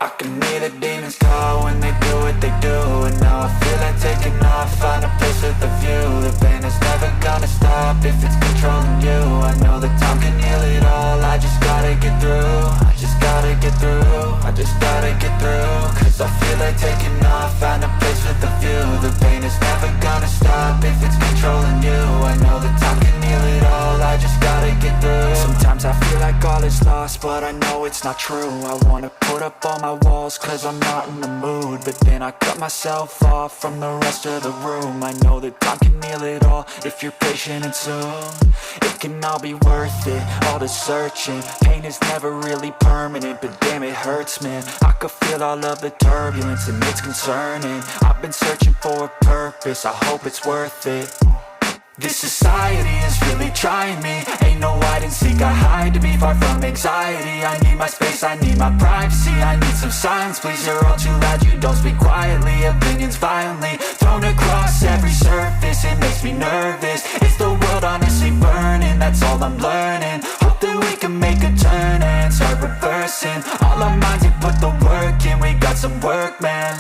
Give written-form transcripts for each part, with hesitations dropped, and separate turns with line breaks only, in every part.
I can hear the demons call when they do what they do. And now I feel like taking off, find a place with a view. The pain is never gonna stop if it's controlling you. I know that time can heal it all, I just gotta get through. I just gotta get through, I just gotta get through. Cause I feel like taking off, find a place with a view. The pain is never gonna stop if it's controlling you. I know that time can heal it all, I just gotta get through. Sometimes I feel like all is lost, but I know it's not true. I wanna put up all my walls cause I'm not in the mood, but then I cut myself off from the rest of the room. I know that time can heal it all if you're patient, and soon it can all be worth it, all the searching. Pain is never really permanent, but damn it hurts, man. I could feel all of the turbulence and it's concerning. I've been searching for a purpose, I hope it's worth it. This society is really trying me. Ain't no hide and seek, I hide to be far from anxiety. I need my space, I need my privacy. I need some silence, please, you're all too loud. You don't speak quietly, opinions violently thrown across every surface. It makes me nervous, is the world honestly burning? That's all I'm learning. Hope that we can make a turn and start reversing all our minds and put the work in. We got some work, man.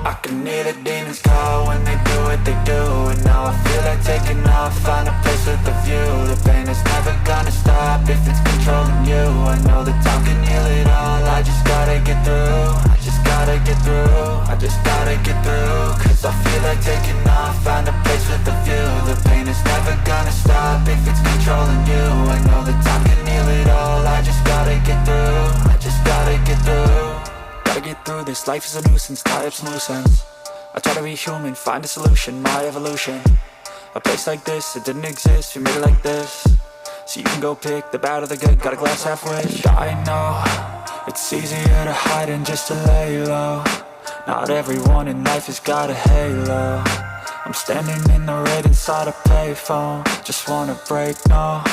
I can hear the demons call when they do what they do. And now I feel like taking off, find a place with a view. The pain is never gonna stop if it's controlling you. I know that time can heal it all, I just gotta get through. I just gotta get through, I just gotta get through. Cause I feel like taking off, find a place with a view. The pain is never gonna stop if it's controlling you. I know that time can heal it all, I just gotta get through. I just gotta get through. Gotta get through this, life is a nuisance, tie up some loose ends. I try to be human, find a solution, my evolution. A place like this, it didn't exist, we made it like this. So you can go pick the bad or the good, got a glass half wish. I know, it's easier to hide than just to lay low. Not everyone in life has got a halo. I'm standing in the red inside a payphone, just wanna break, no.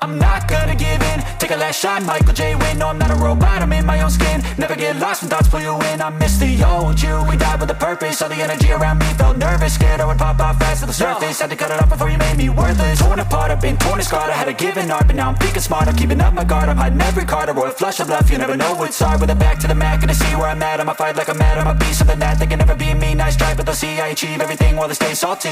I'm not gonna give in, take a last shot, Michael J. Win. No, I'm not a robot, I'm in my own skin. Never get lost when thoughts pull you in. I miss the old you, we died with a purpose. All the energy around me felt nervous, scared I would pop off fast to the surface. Had to cut it off before you made me worthless. Torn apart, I've been torn and scarred. I had a given art, but now I'm thinking smart. I'm keeping up my guard, I'm hiding every card. A royal flush of love, you never know what's hard. With a back to the mat, gonna see where I'm at. I'ma fight like I'm mad, I'ma be something that they can never be me. Nice try, but they'll see I achieve everything while they stay salty.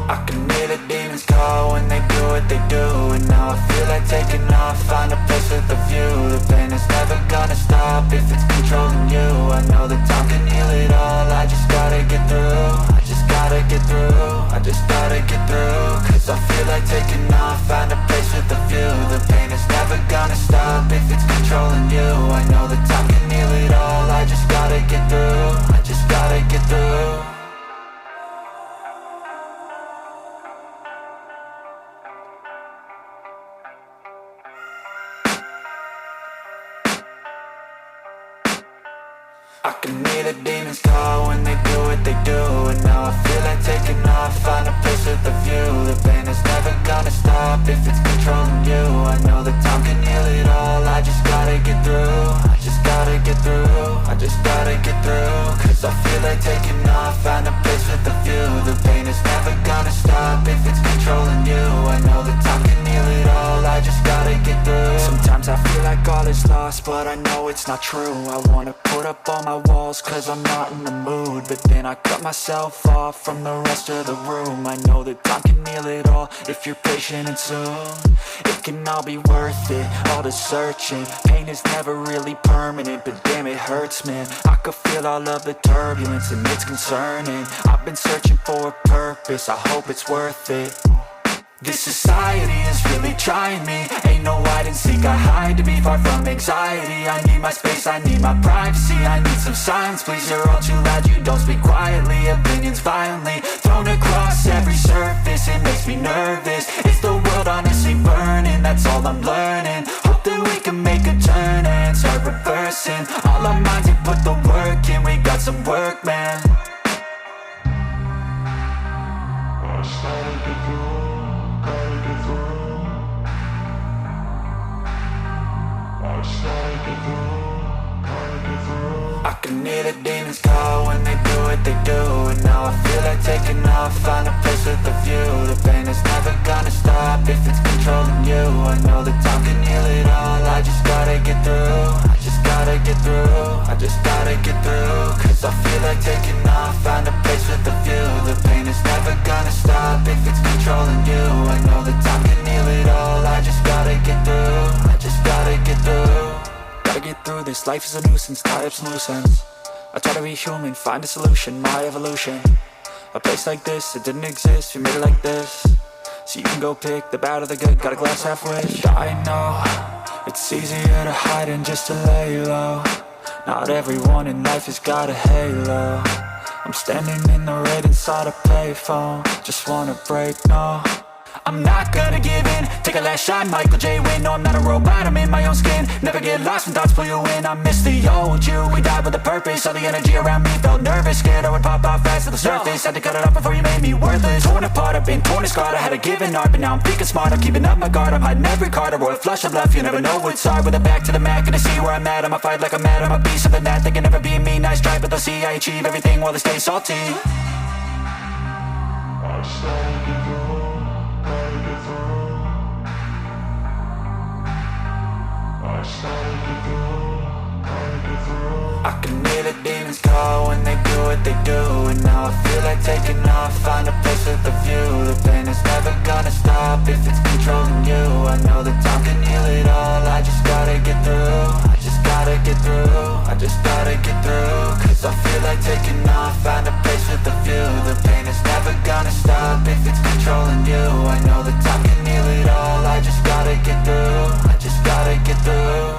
I can hear the demons call when they do what they do. And now I feel like taking off, find a place with a view. The pain is never gonna stop if it's controlling you. I know that time can heal it all, I just gotta get through. I just gotta get through, I just gotta get through. Cause I feel like taking off, find a place with a view. The pain is never gonna stop if it's controlling you. I know that time can heal it all, I just gotta get through. I just gotta get through. I can hear the demons call when they do what they do. And now I feel like taking off, find a place with a view. The pain is never gonna stop if it's controlling you. I know that time can heal it all, I just gotta get through. I just gotta get through, I just gotta get through. Cause I feel like taking off, find a place with a view. The pain is never gonna stop if it's controlling you. I know that time can heal it all, I just gotta get through. Sometimes I feel like all is lost, but I know it's not true. I wanna put up all my walls cause I'm not in the mood, but then I cut myself off from the rest of the room. I know that time can heal it all if you're patient, and soon it can all be worth it, all the searching. Pain is never really permanent, but damn it hurts, man. I could feel all of the turbulence and it's concerning. I've been searching for a purpose, I hope it's worth it. This society is really trying me. Ain't no hide and seek, I hide to be far from anxiety. I need my space, I need my privacy. I need some silence, please, you're all too loud. You don't speak quietly, opinions violently thrown across every surface. It makes me nervous, is the world honestly burning? That's all I'm learning. Hope that we can make a turn and start reversing all our minds and put the work in. We got some work, man. I started to do like taking off, find a place with a view. The pain is never gonna stop if it's controlling you. I know that time can heal it all, I just gotta get through. I just gotta get through, I just gotta get through. Cause I feel like taking off, find a place with a view. The pain is never gonna stop if it's controlling you. I know that time can heal it all, I just gotta get through. I just gotta get through. Gotta get through this, life is a nuisance, tie up some loose ends. I try to be human, find a solution, my evolution. A place like this, it didn't exist, we made it like this. So you can go pick the bad or the good, got a glass halfway. I know, it's easier to hide than just to lay low. Not everyone in life has got a halo. I'm standing in the red inside a payphone. Just wanna break, no, I'm not gonna give in. Take a last shot, Michael J. Win. No, I'm not a robot, I'm in my own skin. Never get lost when thoughts pull you in. I miss the old you, we died with a purpose. All the energy around me felt nervous, scared I would pop off fast to the surface. Had to cut it off before you made me worthless. Torn apart, I've been torn and scarred. I had a given art, but now I'm thinking smart. I'm keeping up my guard, I'm hiding every card. A royal flush of left, you never know what's hard. With a back to the mat, gonna see where I'm at. I'ma fight like I'm mad, I'ma be something that they can never be me. Nice try, but they'll see I achieve everything while they stay salty. I started to go. I can hear the demons call when they do what they do. And now I feel like taking off, find a place with a view. The pain is never gonna stop if it's controlling you. I know that time can heal it all, I just gotta get through. I just gotta get through, I just gotta get through. Cause I feel like taking off, find a place with a view. The pain is never gonna stop if it's controlling you. I know that time can heal it all, I just gotta get through. I just gotta get through.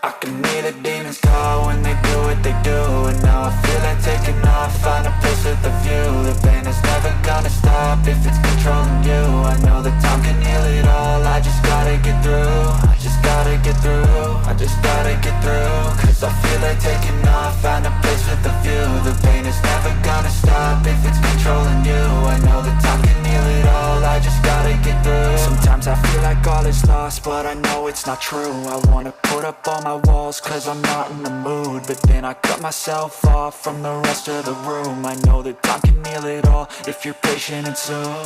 I can hear the demons call when they do what they do. And now I feel like taking off, find a place with a view. The pain is never gonna stop if it's controlling you. I know that time can heal it all, I just gotta get through. I just gotta get through, I just gotta get through. Cause I feel like taking off, find a place with a view. The pain is never gonna stop if it's controlling you. I know that time can heal it all, I just gotta get through. Sometimes I feel like all is lost, but I know it's not true. I wanna put up all my walls cause I'm not in the mood, but then I cut myself off from the rest of the room. I know that time can heal it all if you're patient and soon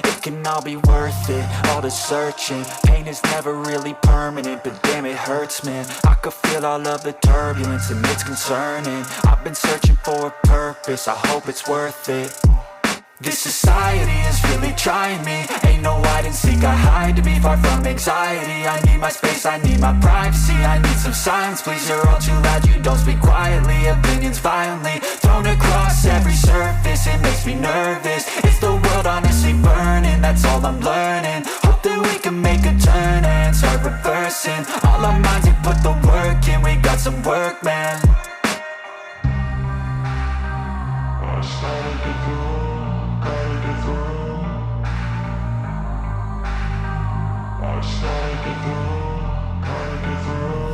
it can all be worth it, all the searching. Pain is never really permanent, but damn it hurts, man. I could feel all of the turbulence and it's concerning. I've been searching for a purpose, I hope it's worth it. This society is really trying me. Ain't no hide and seek, I hide to be far from anxiety. I need my space, I need my privacy. I need some silence, please, you're all too loud. You don't speak quietly, opinions violently thrown across every surface. It makes me nervous, it's the world honestly burning. That's all I'm learning, hope that we can make a turn and start reversing. All our minds and put the work in, we got some work, man. I started to go.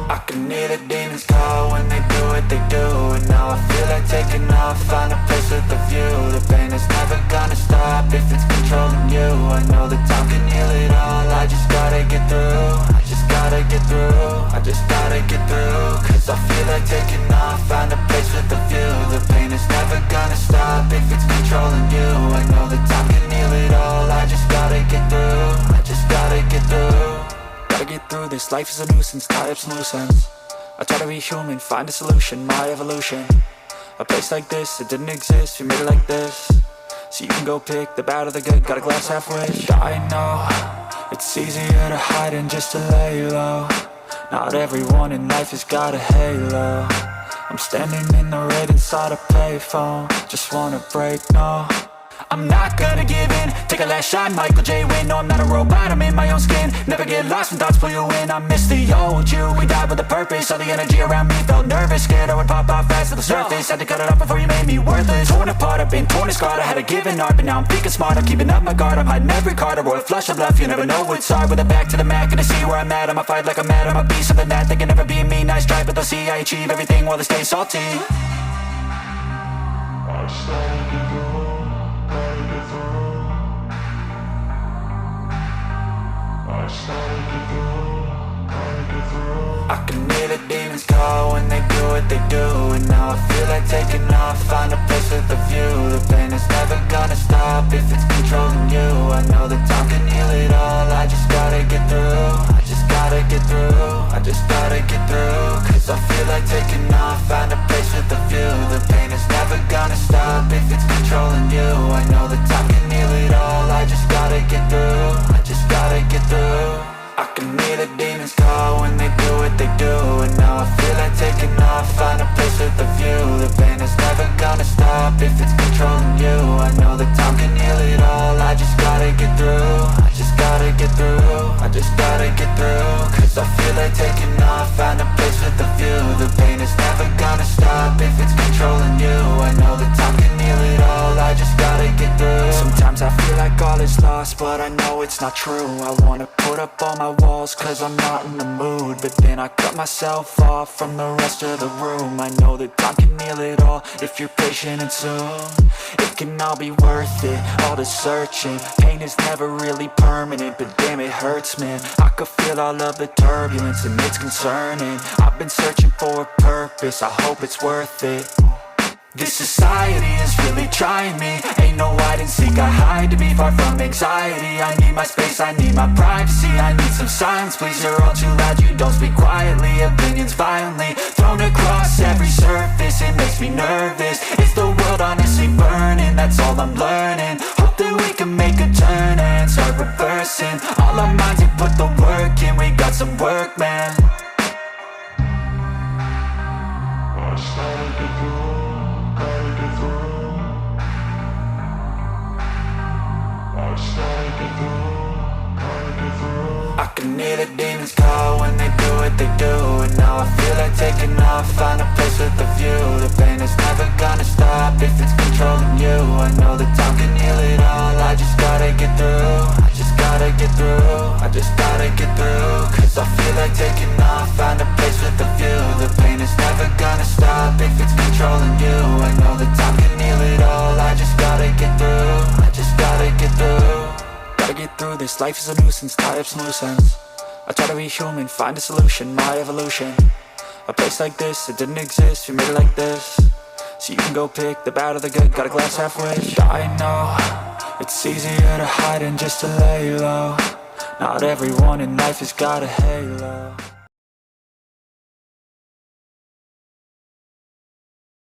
I can hear the demons call when they do what they do. And now I feel like taking off, find a place with a view. The pain is never gonna stop if it's controlling you. I know that time can heal it all, I just gotta get through. I just gotta get through, I just gotta get through. Cause I feel like taking off, find a place with a view. The pain is never gonna stop if it's controlling you. I know that time can heal it all, I just gotta get through. I just gotta get through. Gotta get through this, life is a nuisance, tie up some loose ends. I try to be human, find a solution, my evolution. A place like this, it didn't exist, we made it like this. So you can go pick the bad or the good, got a glass halfway. I know, it's easier to hide than just to lay low. Not everyone in life has got a halo. I'm standing in the red inside a payphone. Just wanna break, no, I'm not gonna give in. Take a last shot, Michael J. Win. No, I'm not a robot, I'm in my own skin. Never get lost when thoughts pull you in. I miss the old you, we died with a purpose. All the energy around me felt nervous, scared I would pop off fast to the surface. Had to cut it off before you made me worthless. Torn apart, I've been torn and scarred. I had a given art, but now I'm thinking smart. I'm keeping up my guard, I'm hiding every card. A royal flush of left, you never know what's hard. With a back to the mat, gonna see where I'm at. I'ma fight like I'm mad, I'ma be something that they can never be me. Nice try, but they'll see I achieve everything while they stay salty. I started to go. I can hear the demons call when they do what they do. And now I feel like taking off, find a place with a view. The pain is never gonna stop if it's controlling you. I know that time can heal it all, I just gotta get through. I just gotta get through, I just gotta get through. Cause I feel like taking off, find a place with a view. The pain is never gonna stop if it's controlling you. I know that time can heal it all, I just gotta get through. I just gotta get through. I can hear the demons call when they do what they do. And now I feel like taking off, find a place with a view. The pain is never gonna stop if it's controlling you. I know that time can heal it all, I just gotta get through. I just gotta get through, I just gotta get through. Cause I feel like taking off, find a place with a view. The pain is never gonna stop if it's controlling you. I know that time can heal it all, I just gotta get through. Sometimes I feel like all is lost, but I know it's not true. I wanna put up all my walls cause I'm not in the mood. But then I cut myself off from the rest of the room. I know that time can heal it all if you're patient and soon. It can all be worth it, all the searching. Pain is never really permanent, but damn it hurts, man. I could feel all of the turbulence and it's concerning. I've been searching for a purpose, I hope it's worth it. This society is really trying me. Ain't no hide and seek, I hide to be far from anxiety. I need my space, I need my privacy. I need some silence, please, you're all too loud. You don't speak quietly, opinions violently thrown across every surface. It makes me nervous, is the world honestly burning? That's all I'm learning. Hope that we can make a turn and start reversing all our minds and put the work in. We got some work, man. I started to do. I can hear the demons call when they do what they do. And now I feel like taking off, find a place with a view. The pain is never gonna stop if it's controlling you. I know that time can heal it all, I just gotta get through. I just gotta get through, I just gotta get through. Cause I feel like taking off, find a place with a view. The pain is never gonna stop if it's controlling you. I know that time can heal it all, I just gotta get through. I just gotta get through. Gotta get through this, life is a nuisance, tie up some loose ends. I try to be human, find a solution, my evolution. A place like this, it didn't exist, we made it like this. So you can go pick the bad or the good, got a glass half wish. I know, it's easier to hide than just to lay low. Not everyone in life has got a halo.